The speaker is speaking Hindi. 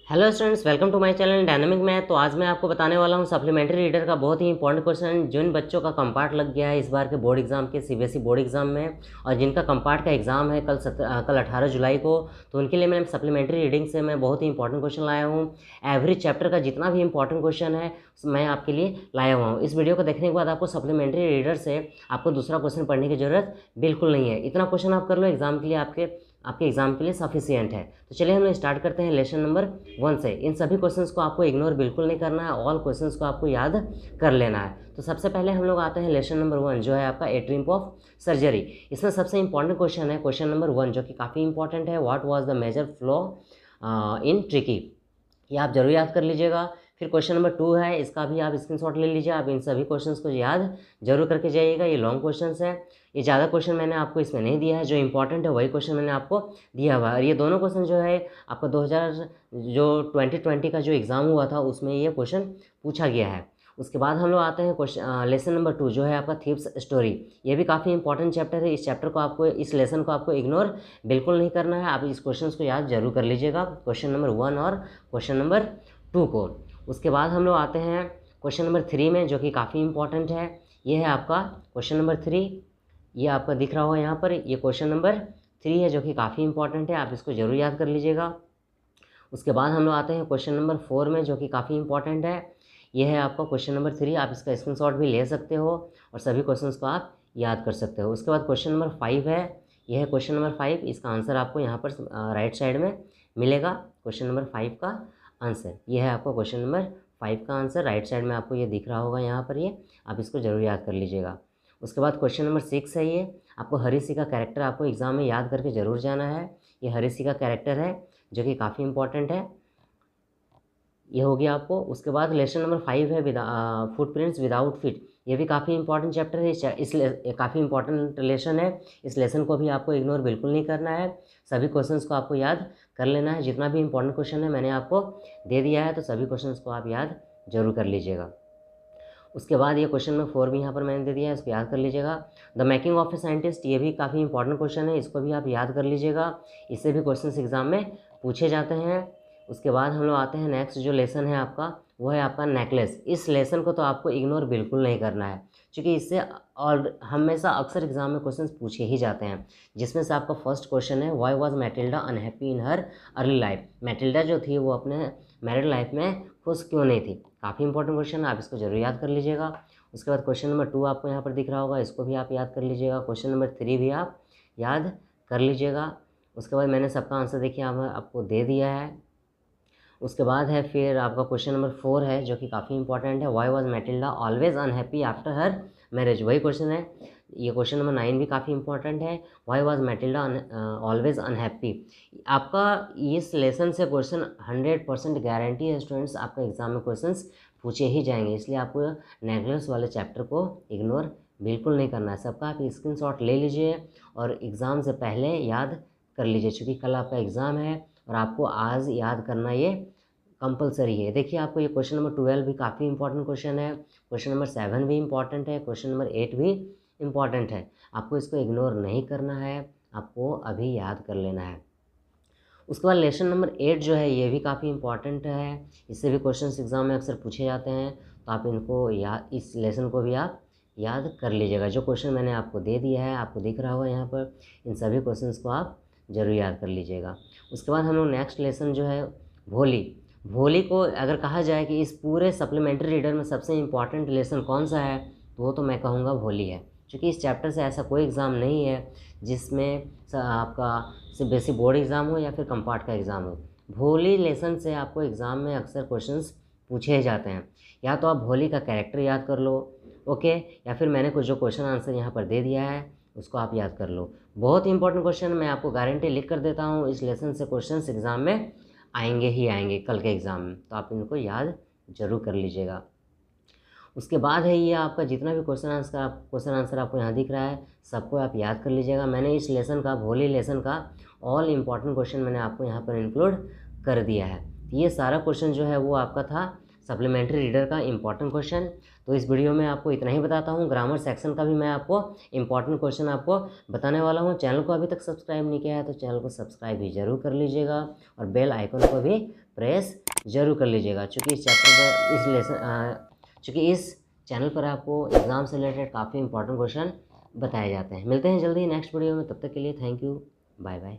Hello students, welcome to my channel dynamic math. तो आज मैं आपको बताने वाला हूँ सप्लीमेंट्री रीडर का बहुत ही इंपॉर्टेंट क्वेश्चन। जिन बच्चों का कंपार्ट लग गया है इस बार के बोर्ड एग्जाम के सीबीएसई बोर्ड एग्जाम में, और जिनका कंपार्ट का एग्जाम है कल 18 जुलाई को, तो उनके लिए मैंने सप्लीमेंट्री रीडिंग से मैं बहुत ही इंपॉर्टेंट क्वेश्चन लाया हूँ। एवरी चैप्टर का जितना भी इंपॉर्टेंट क्वेश्चन है मैं आपके लिए लाया हुआ हूँ। इस वीडियो को देखने के बाद आपको सप्लीमेंट्री रीडर से आपको दूसरा क्वेश्चन पढ़ने की जरूरत बिल्कुल नहीं है। इतना क्वेश्चन आप कर लो, एग्जाम के लिए आपके एग्जाम के लिए सफिशियंट है। तो चलिए हम स्टार्ट करते हैं लेसन नंबर 1 से। इन सभी क्वेश्चंस को आपको इग्नोर बिल्कुल नहीं करना है, ऑल क्वेश्चंस को आपको याद कर लेना है। तो सबसे पहले हम लोग आते हैं लेसन नंबर 1, जो है आपका एट्रिम्प ऑफ सर्जरी। इसमें सबसे इंपॉर्टेंट क्वेश्चन है क्वेश्चन नंबर 1, जो कि काफ़ी इंपॉर्टेंट है। What was the major flaw in tricky, ये आप जरूर याद कर लीजिएगा। फिर क्वेश्चन नंबर 2 है, इसका भी आप स्क्रीनशॉट ले लीजिए। आप इन सभी क्वेश्चंस को याद जरूर करके जाइएगा। ये लॉन्ग क्वेश्चंस है, ये ज़्यादा क्वेश्चन मैंने आपको इसमें नहीं दिया है। जो इंपॉर्टेंट है वही क्वेश्चन मैंने आपको दिया हुआ है। और ये दोनों क्वेश्चन जो है आपका 2020 का जो एग्ज़ाम हुआ था उसमें ये क्वेश्चन पूछा गया है। उसके बाद हम लोग आते हैं क्वेश्चन लेसन नंबर 2, जो है आपका थीव्स स्टोरी। ये भी काफ़ी इंपॉर्टेंट चैप्टर है। इस चैप्टर को आपको, इस लेसन को आपको इग्नोर बिल्कुल नहीं करना है। आप इस क्वेश्चन को याद जरूर कर लीजिएगा, क्वेश्चन नंबर 1 और क्वेश्चन नंबर 2 को। उसके बाद हम लोग आते हैं क्वेश्चन नंबर 3 में, जो कि काफ़ी इंपॉर्टेंट है। ये है आपका क्वेश्चन नंबर 3, ये आपका दिख रहा होगा यहाँ पर। ये क्वेश्चन नंबर 3 है, जो कि काफ़ी इंपॉर्टेंट है। आप इसको जरूर याद कर लीजिएगा। उसके बाद हम लोग आते हैं क्वेश्चन नंबर 4 में, जो कि काफ़ी इंपॉर्टेंट है। ये है आपका क्वेश्चन नंबर 3। आप इसका स्क्रीनशॉट भी ले सकते हो और सभी क्वेश्चंस को आप याद कर सकते हो। उसके बाद क्वेश्चन नंबर 5 है, यह है क्वेश्चन नंबर 5। इसका आंसर आपको यहाँ पर राइट साइड में मिलेगा। क्वेश्चन नंबर 5 का आंसर यह है आपका क्वेश्चन नंबर 5 का आंसर। राइट साइड में आपको ये दिख रहा होगा यहाँ पर, ये आप इसको जरूर याद कर लीजिएगा। उसके बाद क्वेश्चन नंबर 6 है, ये आपको हरी सिंह का कैरेक्टर आपको एग्जाम में याद करके जरूर जाना है। ये हरी सिंह का कैरेक्टर है, जो कि काफ़ी इंपॉर्टेंट है। ये हो गया आपको। उसके बाद लेसन नंबर 5 है फुटप्रिंट्स विदाउट फीट। ये भी काफ़ी इंपॉर्टेंट चैप्टर है। काफ़ी इंपॉर्टेंट लेसन है। इस लेसन को भी आपको इग्नोर बिल्कुल नहीं करना है। सभी क्वेश्चंस को आपको याद कर लेना है। जितना भी इंपॉर्टेंट क्वेश्चन है मैंने आपको दे दिया है, तो सभी क्वेश्चंस को आप याद जरूर कर लीजिएगा। उसके बाद ये क्वेश्चन नंबर 4 भी यहाँ पर मैंने दे दिया है, इसको याद कर लीजिएगा। The making of a scientist, ये भी काफ़ी इंपॉर्टेंट क्वेश्चन है, इसको भी आप याद कर लीजिएगा। इससे भी क्वेश्चन एग्जाम में पूछे जाते हैं। उसके बाद हम लोग आते हैं नेक्स्ट जो लेसन है आपका, वो है आपका नेकलेस। इस लेसन को तो आपको इग्नोर बिल्कुल नहीं करना है, क्योंकि इससे और हमेशा अक्सर एग्जाम में क्वेश्चंस पूछे ही जाते हैं। जिसमें से आपका फर्स्ट क्वेश्चन है, why was Matilda unhappy in her early life. Matilda जो थी वो अपने मैरिड लाइफ में खुश क्यों नहीं थी। काफ़ी इंपॉर्टेंट क्वेश्चन है, आप इसको जरूर याद कर लीजिएगा। उसके बाद क्वेश्चन नंबर 2 आपको यहाँ पर दिख रहा होगा, इसको भी आप याद कर लीजिएगा। क्वेश्चन नंबर 3 भी आप याद कर लीजिएगा। उसके बाद मैंने सबका आंसर देखिए आपको दे दिया है। उसके बाद है फिर आपका क्वेश्चन नंबर 4 है, जो कि काफ़ी इंपॉर्टेंट है। Why was Matilda always unhappy after her marriage, वही क्वेश्चन है। ये क्वेश्चन नंबर 9 भी काफ़ी इंपॉर्टेंट है। Why was Matilda always unhappy. आपका इस लेसन से क्वेश्चन 100% गारंटी है स्टूडेंट्स, आपका एग्जाम में क्वेश्चंस पूछे ही जाएंगे। इसलिए आपको नेकलेस वाले चैप्टर को इग्नोर बिल्कुल नहीं करना है। सबका आप स्क्रीनशॉट ले लीजिए और एग्ज़ाम से पहले याद कर लीजिए, क्योंकि कल आपका एग्ज़ाम है और आपको आज याद करना ये कंपलसरी है। देखिए आपको ये क्वेश्चन नंबर 12 भी काफ़ी इंपॉर्टेंट क्वेश्चन है। क्वेश्चन नंबर 7 भी इंपॉर्टेंट है। क्वेश्चन नंबर 8 भी इंपॉर्टेंट है। आपको इसको इग्नोर नहीं करना है, आपको अभी याद कर लेना है। उसके बाद लेसन नंबर 8 जो है, ये भी काफ़ी इंपॉर्टेंट है। इससे भी क्वेश्चन एग्जाम में अक्सर पूछे जाते हैं, तो आप इनको याद, इस लेसन को भी आप याद कर लीजिएगा। जो क्वेश्चन मैंने आपको दे दिया है, आपको दिख रहा होगा यहाँ पर, इन सभी क्वेश्चंस को आप जरूर याद कर लीजिएगा। उसके बाद हम लोग नेक्स्ट लेसन जो है भोली। भोली को अगर कहा जाए कि इस पूरे सप्लीमेंट्री रीडर में सबसे इम्पॉर्टेंट लेसन कौन सा है, तो वो तो मैं कहूँगा भोली है। क्योंकि इस चैप्टर से ऐसा कोई एग्ज़ाम नहीं है जिसमें आपका सीबीएसई बोर्ड एग्ज़ाम हो या फिर कंपार्ट का एग्ज़ाम हो। भोली लेसन से आपको एग्ज़ाम में अक्सर क्वेश्चंस पूछे जाते हैं। या तो आप भोली का कैरेक्टर याद कर लो, ओके, या फिर मैंने कुछ जो क्वेश्चन आंसर यहाँ पर दे दिया है उसको आप याद कर लो। बहुत ही इंपॉर्टेंट क्वेश्चन, मैं आपको गारंटी लिख कर देता हूँ, इस लेसन से क्वेश्चंस एग्ज़ाम में आएंगे ही आएंगे कल के एग्ज़ाम में, तो आप इनको याद जरूर कर लीजिएगा। उसके बाद है ये आपका जितना भी क्वेश्चन आंसर आपको यहाँ दिख रहा है, सबको आप याद कर लीजिएगा। मैंने इस लेसन का, भोली लेसन का ऑल इम्पॉर्टेंट क्वेश्चन मैंने आपको यहाँ पर इंक्लूड कर दिया है। तो ये सारा क्वेश्चन जो है वो आपका था सप्लीमेंट्री रीडर का इम्पॉर्टेंट क्वेश्चन। तो इस वीडियो में आपको इतना ही बताता हूँ। ग्रामर सेक्शन का भी मैं आपको इम्पॉर्टेंट क्वेश्चन आपको बताने वाला हूँ। चैनल को अभी तक सब्सक्राइब नहीं किया है तो चैनल को सब्सक्राइब भी जरूर कर लीजिएगा और बेल आइकन को भी प्रेस जरूर कर लीजिएगा, चूँकि इस चैप्टर पर चूँकि इस चैनल पर आपको एग्ज़ाम से रिलेटेड काफ़ी इंपॉर्टेंट क्वेश्चन बताए जाते हैं। मिलते हैं जल्दी नेक्स्ट वीडियो में, तब तक के लिए थैंक यू, बाय बाय।